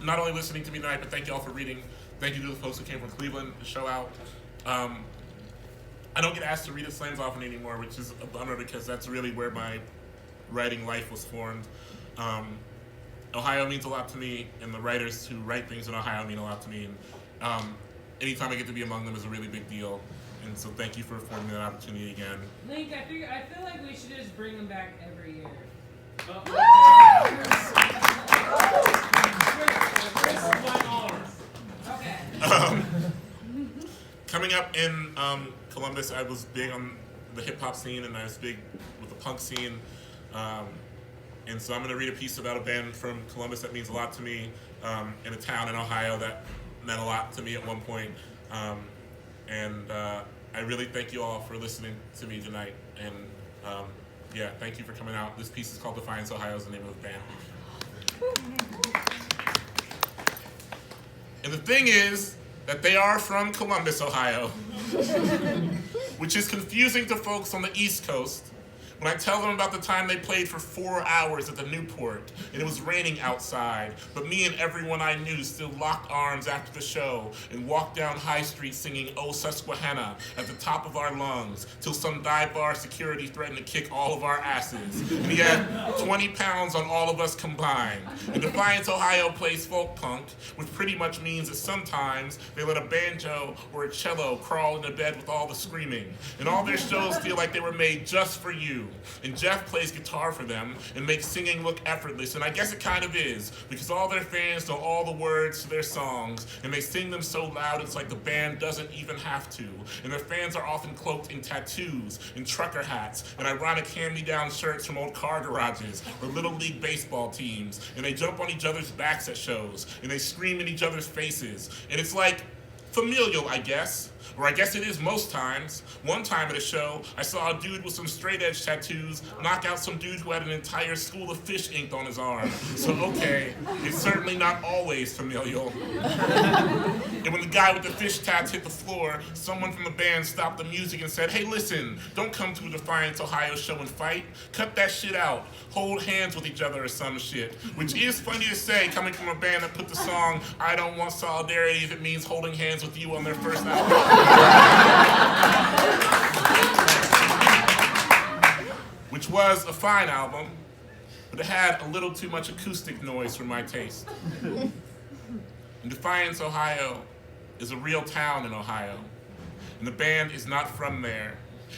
not only listening to me tonight, but thank you all for reading. Thank you to the folks who came from Cleveland to show out. I don't get asked to read at slams often anymore, which is a bummer because that's really where my writing life was formed. Ohio means a lot to me, and the writers who write things in Ohio mean a lot to me. And anytime I get to be among them is a really big deal. And so thank you for affording me that opportunity again. Link, I feel like we should just bring them back every year. Okay. Coming up in Columbus, I was big on the hip hop scene, and I was big with the punk scene. And so I'm going to read a piece about a band from Columbus that means a lot to me, in a town in Ohio that meant a lot to me at one point. I really thank you all for listening to me tonight. And yeah, thank you for coming out. This piece is called Defiance, Ohio is the name of the band. And the thing is that they are from Columbus, Ohio, which is confusing to folks on the East Coast when I tell them about the time they played for 4 hours at the Newport and it was raining outside, but me and everyone I knew still locked arms after the show and walked down High Street singing "Oh Susquehanna" at the top of our lungs till some dive bar security threatened to kick all of our asses. And he had 20 pounds on all of us combined. And Defiance, Ohio plays folk punk, which pretty much means that sometimes they let a banjo or a cello crawl into bed with all the screaming. And all their shows feel like they were made just for you. And Jeff plays guitar for them and makes singing look effortless, and I guess it kind of is, because all their fans know all the words to their songs, and they sing them so loud it's like the band doesn't even have to. And their fans are often cloaked in tattoos and trucker hats and ironic hand-me-down shirts from old car garages or Little League baseball teams, and they jump on each other's backs at shows, and they scream in each other's faces, and it's like familial, I guess. Or I guess it is most times. One time at a show, I saw a dude with some straight edge tattoos knock out some dude who had an entire school of fish inked on his arm. So okay, it's certainly not always familial. And when the guy with the fish tats hit the floor, someone from the band stopped the music and said, "Hey listen, don't come to a Defiance, Ohio show and fight. Cut that shit out. Hold hands with each other or some shit." Which is funny to say coming from a band that put the song "I Don't Want Solidarity If It Means Holding Hands with You" on their first album. Which was a fine album, but it had a little too much acoustic noise for my taste. And Defiance, Ohio is a real town in Ohio, and the band is not from there.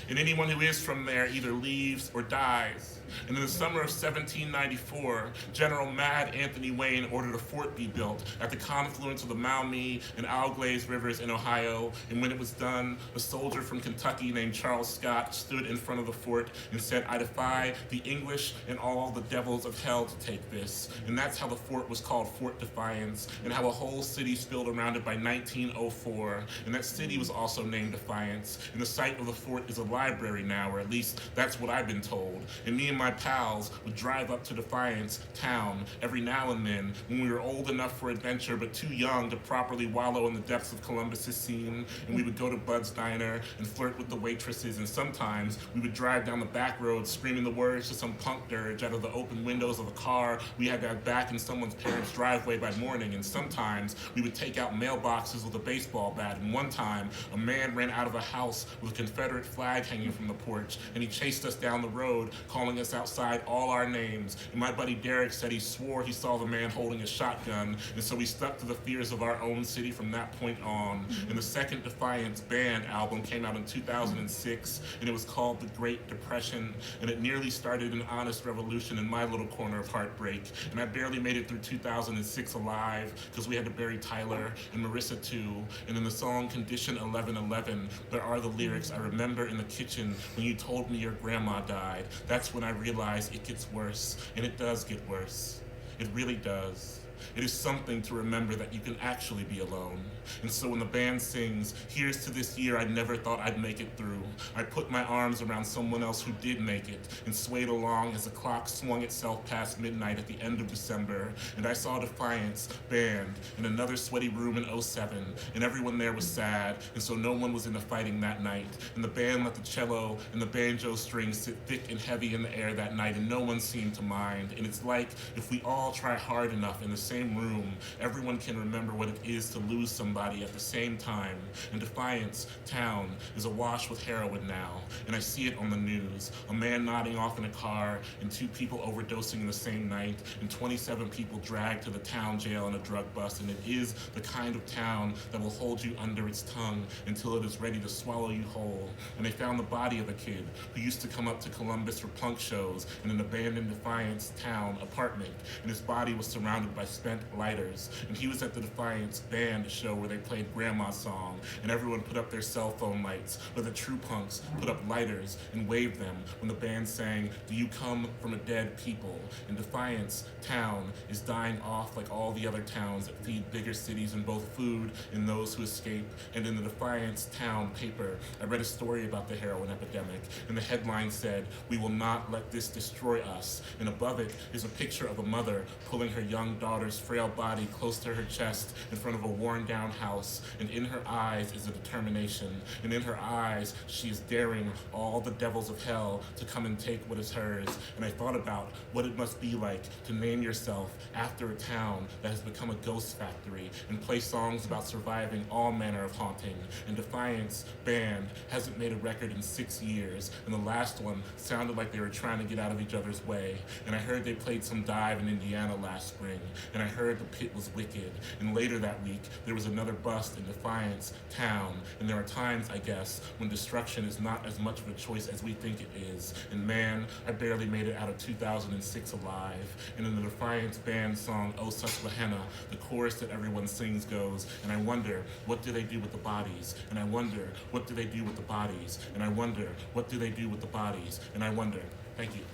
And anyone who is from there either leaves or dies. And in the summer of 1794, General Mad Anthony Wayne ordered a fort be built at the confluence of the Maumee and Alglaize rivers in Ohio. And when it was done, a soldier from Kentucky named Charles Scott stood in front of the fort and said, "I defy the English and all the devils of hell to take this." And that's how the fort was called Fort Defiance, and how a whole city spilled around it by 1904. And that city was also named Defiance. And the site of the fort is a library now, or at least that's what I've been told. And me and my pals would drive up to Defiance town every now and then when we were old enough for adventure but too young to properly wallow in the depths of Columbus's scene. And we would go to Bud's Diner and flirt with the waitresses, and sometimes we would drive down the back road screaming the words to some punk dirge out of the open windows of a car we had got back in someone's parents' driveway by morning. And sometimes we would take out mailboxes with a baseball bat. And one time a man ran out of a house with a Confederate flag hanging from the porch, and he chased us down the road calling us outside all our names. And my buddy Derek said he swore he saw the man holding a shotgun, and so we stuck to the fears of our own city from that point on. And the second Defiance band album came out in 2006, and it was called The Great Depression, and it nearly started an honest revolution in my little corner of heartbreak. And I barely made it through 2006 alive because we had to bury Tyler and Marissa too. And in the song Condition 1111, there are the lyrics, "I remember in the kitchen when you told me your grandma died. That's when I realized it gets worse." And it does get worse. It really does. It is something to remember that you can actually be alone. And so when the band sings, "Here's to this year I never thought I'd make it through," I put my arms around someone else who did make it and swayed along as the clock swung itself past midnight at the end of December. And I saw Defiance band in another sweaty room in '07, and everyone there was sad, and so no one was into fighting that night. And the band let the cello and the banjo strings sit thick and heavy in the air that night, and no one seemed to mind. And it's like if we all try hard enough in the same room, everyone can remember what it is to lose somebody at the same time. And Defiance town is awash with heroin now, and I see it on the news. A man nodding off in a car, and 2 people overdosing in the same night, and 27 people dragged to the town jail in a drug bust. And it is the kind of town that will hold you under its tongue until it is ready to swallow you whole. And they found the body of a kid who used to come up to Columbus for punk shows in an abandoned Defiance town apartment, and his body was surrounded by spent lighters. And he was at the Defiance band show where they played Grandma's song, and everyone put up their cell phone lights, but the true punks put up lighters and waved them when the band sang, "Do you come from a dead people?" And Defiance town is dying off like all the other towns that feed bigger cities in both food and those who escape. And in the Defiance town paper, I read a story about the heroin epidemic, and the headline said, "We will not let this destroy us." And above it is a picture of a mother pulling her young daughter's frail body close to her chest in front of a worn-down house. And in her eyes is a determination, and in her eyes she is daring all the devils of hell to come and take what is hers. And I thought about what it must be like to name yourself after a town that has become a ghost factory and play songs about surviving all manner of haunting. And Defiance band hasn't made a record in 6 years, and the last one sounded like they were trying to get out of each other's way. And I heard they played some dive in Indiana last spring, and I heard the pit was wicked. And later that week, there was another bust in Defiance town. And there are times, I guess, when destruction is not as much of a choice as we think it is. And man, I barely made it out of 2006 alive. And in the Defiance band song, "Oh Susquehanna," the chorus that everyone sings goes, "And I wonder, what do they do with the bodies? And I wonder, what do they do with the bodies? And I wonder, what do they do with the bodies? And I wonder." Thank you.